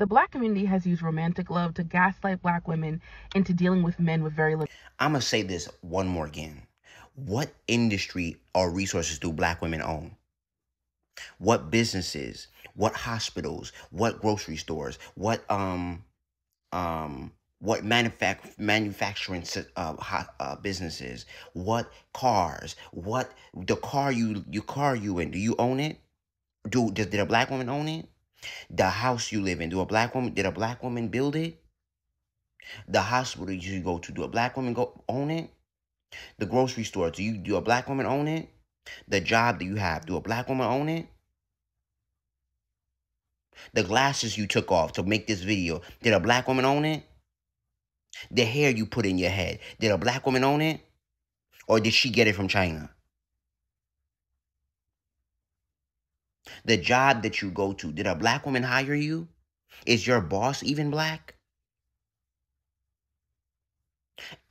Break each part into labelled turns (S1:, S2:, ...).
S1: The black community has used romantic love to gaslight black women into dealing with men with very little.
S2: I'm going to say this one more again. What industry or resources do black women own? What businesses? What hospitals? What grocery stores? What manufacturing businesses? What cars? What the car you in? Do you own it? Did a black woman own it? The house you live in, did a black woman build it? The hospital you go to, do a black woman go own it? The grocery store, do a black woman own it? The job that you have, do a black woman own it? The glasses you took off to make this video, did a black woman own it? The hair you put in your head, did a black woman own it? Or did she get it from China? The job that you go to, did a black woman hire you? Is your boss even black?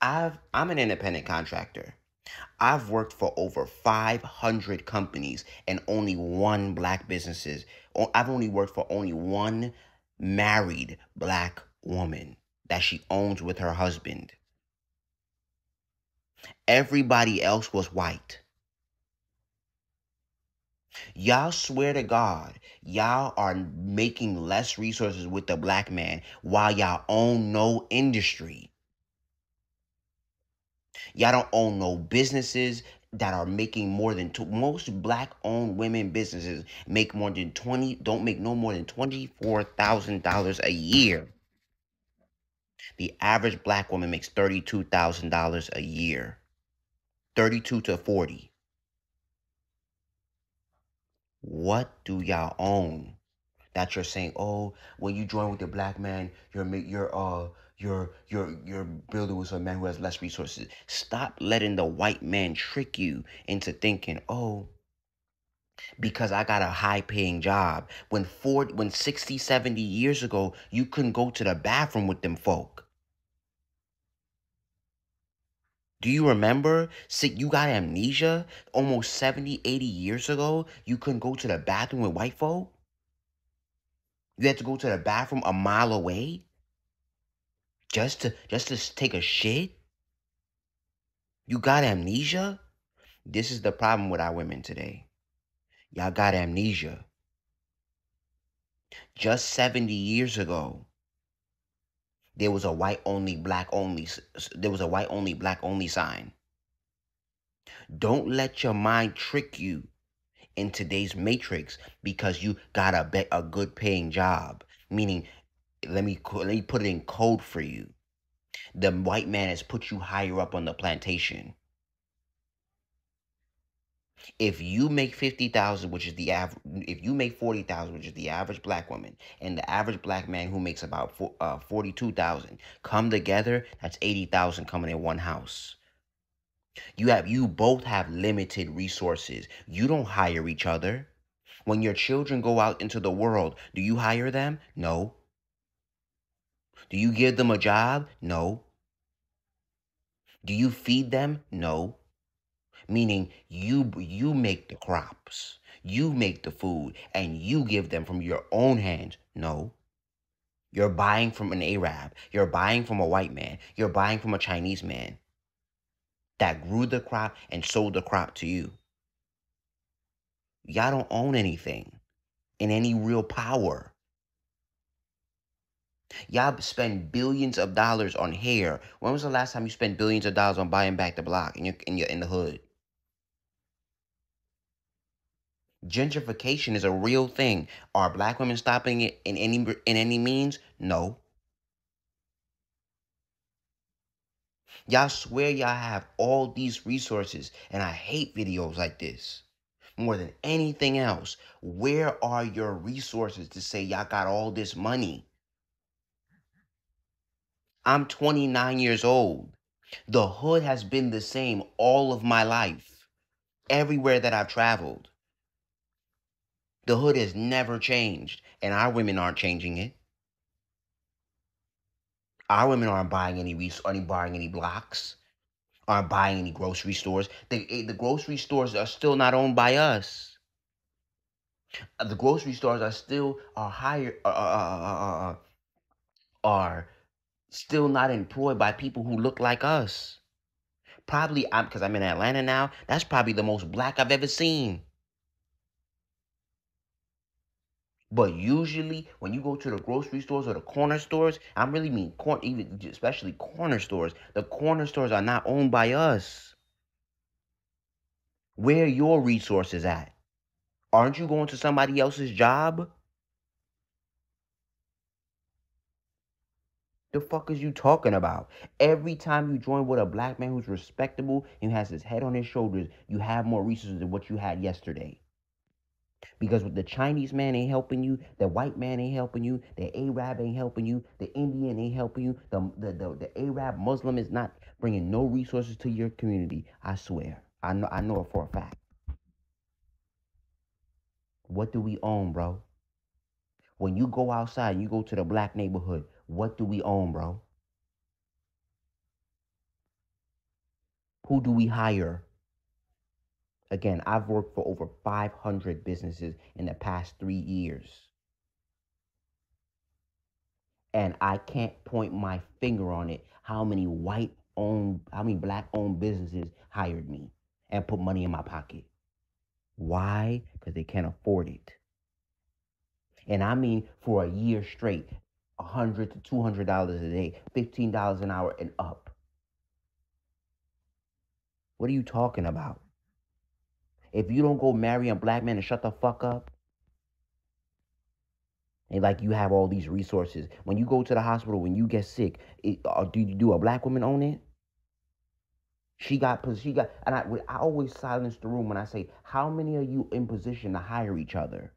S2: I'm an independent contractor. I've worked for over 500 companies and only one black businesses. I've only worked for only one married black woman that she owns with her husband. Everybody else was white. Y'all swear to God, y'all are making less resources with the black man while y'all own no industry. Y'all don't own no businesses that are making more than most black-owned women businesses make more than don't make no more than $24,000 a year. The average black woman makes $32,000 a year. 32 to 40. What do y'all own that you're saying, oh, when you join with the black man, you're building with a man who has less resources? Stop letting the white man trick you into thinking, oh, because I got a high paying job. When 60, 70 years ago, you couldn't go to the bathroom with them folk. Do you remember? You got amnesia? Almost 70, 80 years ago, you couldn't go to the bathroom with white folk? You had to go to the bathroom a mile away just to take a shit? You got amnesia? This is the problem with our women today. Y'all got amnesia. Just 70 years ago, there was a white only, black only. There was a white only, black only sign. Don't let your mind trick you in today's matrix because you got a good paying job. Meaning, let me put it in code for you. The white man has put you higher up on the plantation. If you make 50,000, which is the average, if you make 40,000, which is the average black woman, and the average black man who makes about 42,000 come together, that's 80,000 coming in one house. You both have limited resources. You don't hire each other. When your children go out into the world, do you hire them? No. Do you give them a job? No. Do you feed them? No. Meaning you make the crops, you make the food, and you give them from your own hands. No. You're buying from an Arab. You're buying from a white man. You're buying from a Chinese man that grew the crop and sold the crop to you. Y'all don't own anything in any real power. Y'all spend billions of dollars on hair. When was the last time you spent billions of dollars on buying back the block in the hood? Gentrification is a real thing. Are black women stopping it in any means? No. Y'all swear y'all have all these resources, and I hate videos like this more than anything else. Where are your resources to say y'all got all this money? I'm 29 years old. The hood has been the same all of my life. Everywhere that I've traveled. The hood has never changed, and our women aren't changing it. Our women aren't buying any blocks, aren't buying any grocery stores. The grocery stores are still not owned by us. The grocery stores are still are still not employed by people who look like us. Probably, because I'm in Atlanta now, that's probably the most black I've ever seen. But usually, when you go to the grocery stores or the corner stores, I really mean even especially corner stores. The corner stores are not owned by us. Where are your resources at? Aren't you going to somebody else's job? The fuck is you talking about? Every time you join with a black man who's respectable and has his head on his shoulders, you have more resources than what you had yesterday. Because with the Chinese man ain't helping you, the white man ain't helping you, the Arab ain't helping you, the Indian ain't helping you, the Arab Muslim is not bringing no resources to your community. I swear. I know it for a fact. What do we own, bro? When you go outside and you go to the black neighborhood, what do we own, bro? Who do we hire? Again, I've worked for over 500 businesses in the past 3 years. And I can't point my finger on it how many black owned businesses hired me and put money in my pocket. Why? Because they can't afford it. And I mean for a year straight, $100 to $200 a day, $15 an hour and up. What are you talking about? If you don't go marry a black man and shut the fuck up, and like you have all these resources, when you go to the hospital, when you get sick, do a black woman own it? And I always silence the room when I say, how many are you in position to hire each other?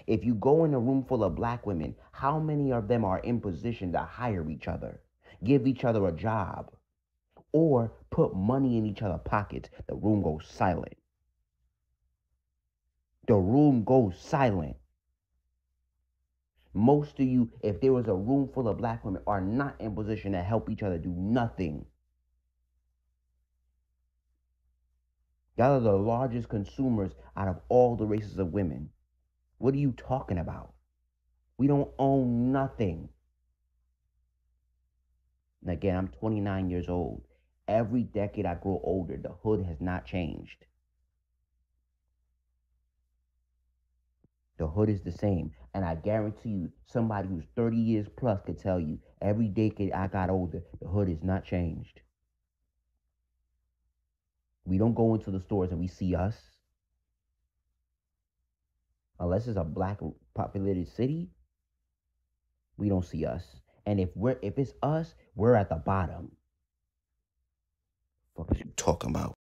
S2: If you go in a room full of black women, how many of them are in position to hire each other, give each other a job, or put money in each other's pockets? The room goes silent. The room goes silent. Most of you, if there was a room full of black women, are not in position to help each other do nothing. Y'all are the largest consumers out of all the races of women. What are you talking about? We don't own nothing. And again, I'm 29 years old. Every decade I grow older, the hood has not changed. The hood is the same. And I guarantee you, somebody who's 30 years plus could tell you, every decade I got older, the hood has not changed. We don't go into the stores and we see us. Unless it's a black populated city, we don't see us. And if it's us, we're at the bottom. What are you talking about?